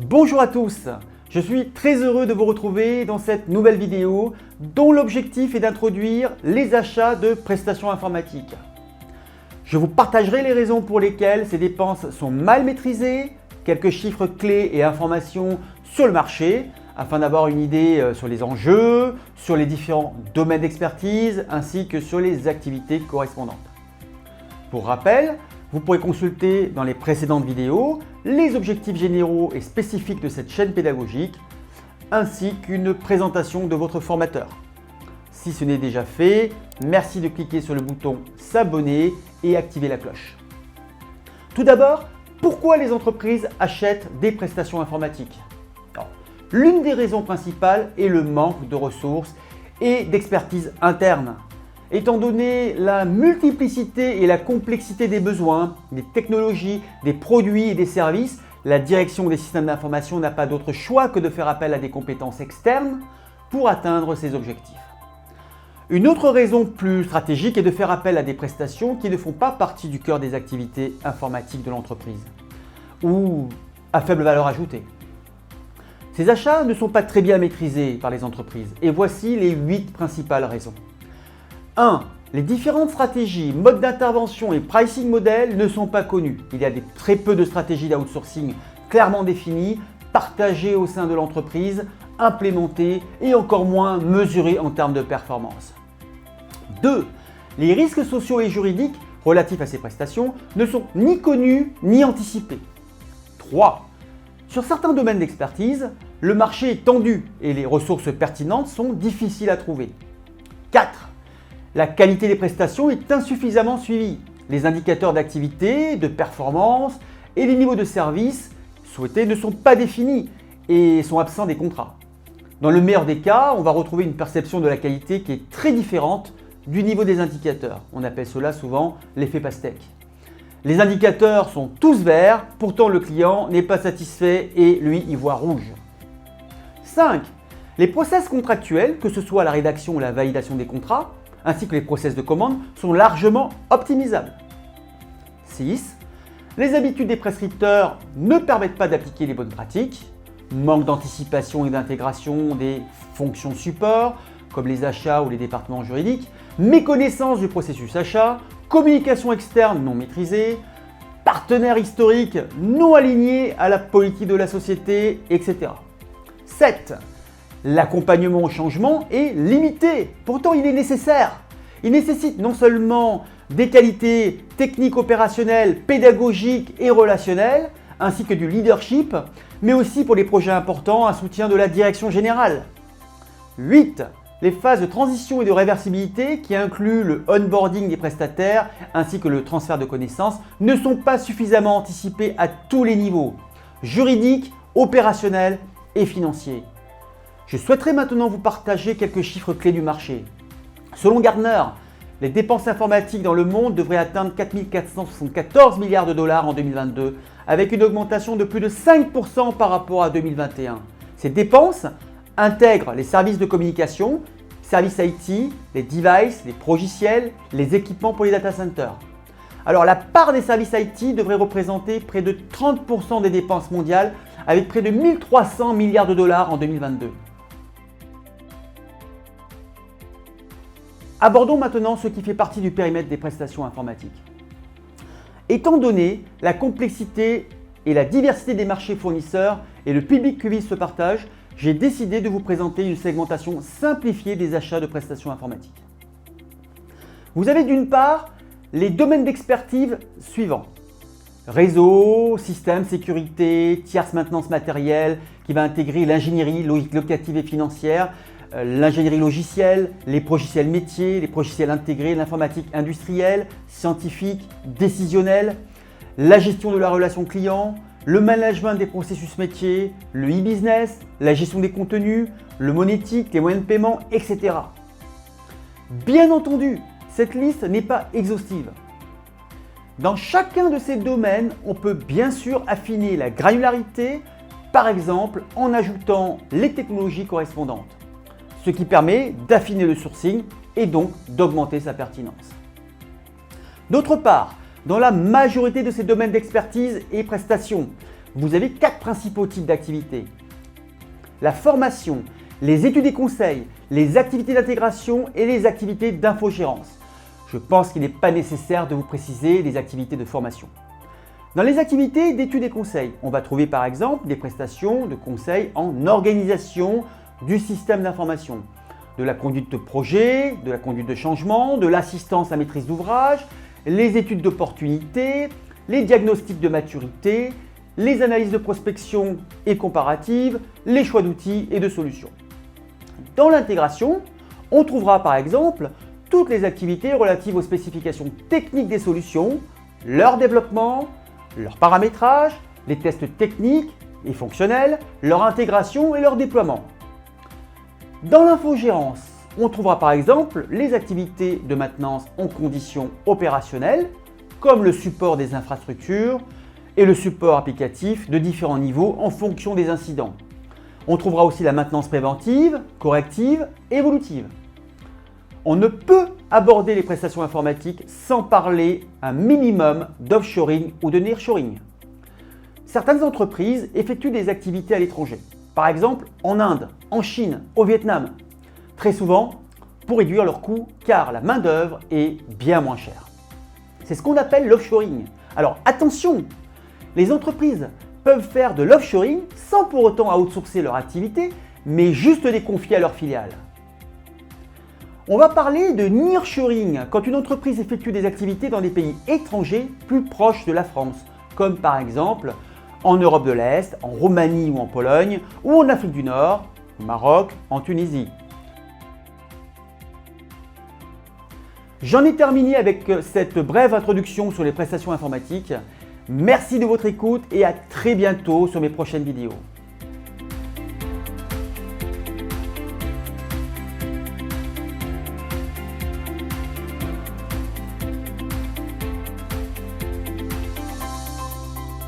Bonjour à tous, je suis très heureux de vous retrouver dans cette nouvelle vidéo dont l'objectif est d'introduire les achats de prestations informatiques. Je vous partagerai les raisons pour lesquelles ces dépenses sont mal maîtrisées, quelques chiffres clés et informations sur le marché afin d'avoir une idée sur les enjeux, sur les différents domaines d'expertise ainsi que sur les activités correspondantes. Pour rappel, vous pourrez consulter dans les précédentes vidéos les objectifs généraux et spécifiques de cette chaîne pédagogique, ainsi qu'une présentation de votre formateur. Si ce n'est déjà fait, merci de cliquer sur le bouton s'abonner et activer la cloche. Tout d'abord, pourquoi les entreprises achètent des prestations informatiques? L'une des raisons principales est le manque de ressources et d'expertise interne. Étant donné la multiplicité et la complexité des besoins, des technologies, des produits et des services, la direction des systèmes d'information n'a pas d'autre choix que de faire appel à des compétences externes pour atteindre ses objectifs. Une autre raison plus stratégique est de faire appel à des prestations qui ne font pas partie du cœur des activités informatiques de l'entreprise ou à faible valeur ajoutée. Ces achats ne sont pas très bien maîtrisés par les entreprises et voici les 8 principales raisons. 1. Les différentes stratégies, modes d'intervention et pricing models ne sont pas connus. Il y a très peu de stratégies d'outsourcing clairement définies, partagées au sein de l'entreprise, implémentées et encore moins mesurées en termes de performance. 2. Les risques sociaux et juridiques relatifs à ces prestations ne sont ni connus ni anticipés. 3. Sur certains domaines d'expertise, le marché est tendu et les ressources pertinentes sont difficiles à trouver. 4. La qualité des prestations est insuffisamment suivie. Les indicateurs d'activité, de performance et les niveaux de service souhaités ne sont pas définis et sont absents des contrats. Dans le meilleur des cas, on va retrouver une perception de la qualité qui est très différente du niveau des indicateurs. On appelle cela souvent l'effet pastèque. Les indicateurs sont tous verts, pourtant le client n'est pas satisfait et lui y voit rouge. 5. Les process contractuels, que ce soit la rédaction ou la validation des contrats, ainsi que les process de commande, sont largement optimisables. 6. Les habitudes des prescripteurs ne permettent pas d'appliquer les bonnes pratiques. Manque d'anticipation et d'intégration des fonctions support, comme les achats ou les départements juridiques. Méconnaissance du processus achat. Communication externe non maîtrisée. Partenaires historiques non alignés à la politique de la société, etc. 7. L'accompagnement au changement est limité, pourtant il est nécessaire. Il nécessite non seulement des qualités techniques, opérationnelles, pédagogiques et relationnelles, ainsi que du leadership, mais aussi pour les projets importants, un soutien de la direction générale. 8. Les phases de transition et de réversibilité, qui incluent le onboarding des prestataires ainsi que le transfert de connaissances, ne sont pas suffisamment anticipées à tous les niveaux, juridiques, opérationnels et financiers. Je souhaiterais maintenant vous partager quelques chiffres clés du marché. Selon Gartner, les dépenses informatiques dans le monde devraient atteindre 4 474 milliards de dollars en 2022, avec une augmentation de plus de 5% par rapport à 2021. Ces dépenses intègrent les services de communication, services IT, les devices, les progiciels, les équipements pour les data centers. Alors la part des services IT devrait représenter près de 30% des dépenses mondiales, avec près de 1300 milliards de dollars en 2022. Abordons maintenant ce qui fait partie du périmètre des prestations informatiques. Étant donné la complexité et la diversité des marchés fournisseurs et le public que vise ce partage, j'ai décidé de vous présenter une segmentation simplifiée des achats de prestations informatiques. Vous avez d'une part les domaines d'expertise suivants. Réseau, système, sécurité, tierce maintenance matérielle qui va intégrer l'ingénierie locative et financière, l'ingénierie logicielle, les progiciels métiers, les progiciels intégrés, l'informatique industrielle, scientifique, décisionnelle, la gestion de la relation client, le management des processus métiers, le e-business, la gestion des contenus, le monétique, les moyens de paiement, etc. Bien entendu, cette liste n'est pas exhaustive. Dans chacun de ces domaines, on peut bien sûr affiner la granularité, par exemple en ajoutant les technologies correspondantes, ce qui permet d'affiner le sourcing et donc d'augmenter sa pertinence. D'autre part, dans la majorité de ces domaines d'expertise et prestations, vous avez 4 principaux types d'activités. La formation, les études et conseils, les activités d'intégration et les activités d'infogérance. Je pense qu'il n'est pas nécessaire de vous préciser les activités de formation. Dans les activités d'études et conseils, on va trouver par exemple des prestations de conseils en organisation du système d'information, de la conduite de projet, de la conduite de changement, de l'assistance à maîtrise d'ouvrage, les études d'opportunité, les diagnostics de maturité, les analyses de prospection et comparative, les choix d'outils et de solutions. Dans l'intégration, on trouvera par exemple toutes les activités relatives aux spécifications techniques des solutions, leur développement, leur paramétrage, les tests techniques et fonctionnels, leur intégration et leur déploiement. Dans l'infogérance, on trouvera par exemple les activités de maintenance en conditions opérationnelles, comme le support des infrastructures et le support applicatif de différents niveaux en fonction des incidents. On trouvera aussi la maintenance préventive, corrective et évolutive. On ne peut aborder les prestations informatiques sans parler un minimum d'offshoring ou de nearshoring. Certaines entreprises effectuent des activités à l'étranger, par exemple en Inde, en Chine, au Vietnam, très souvent pour réduire leurs coûts car la main-d'œuvre est bien moins chère. C'est ce qu'on appelle l'offshoring. Alors attention, les entreprises peuvent faire de l'offshoring sans pour autant outsourcer leur activité, mais juste les confier à leurs filiales. On va parler de nearshoring quand une entreprise effectue des activités dans des pays étrangers plus proches de la France, comme par exemple en Europe de l'Est, en Roumanie ou en Pologne, ou en Afrique du Nord, au Maroc, en Tunisie. J'en ai terminé avec cette brève introduction sur les prestations informatiques. Merci de votre écoute et à très bientôt sur mes prochaines vidéos.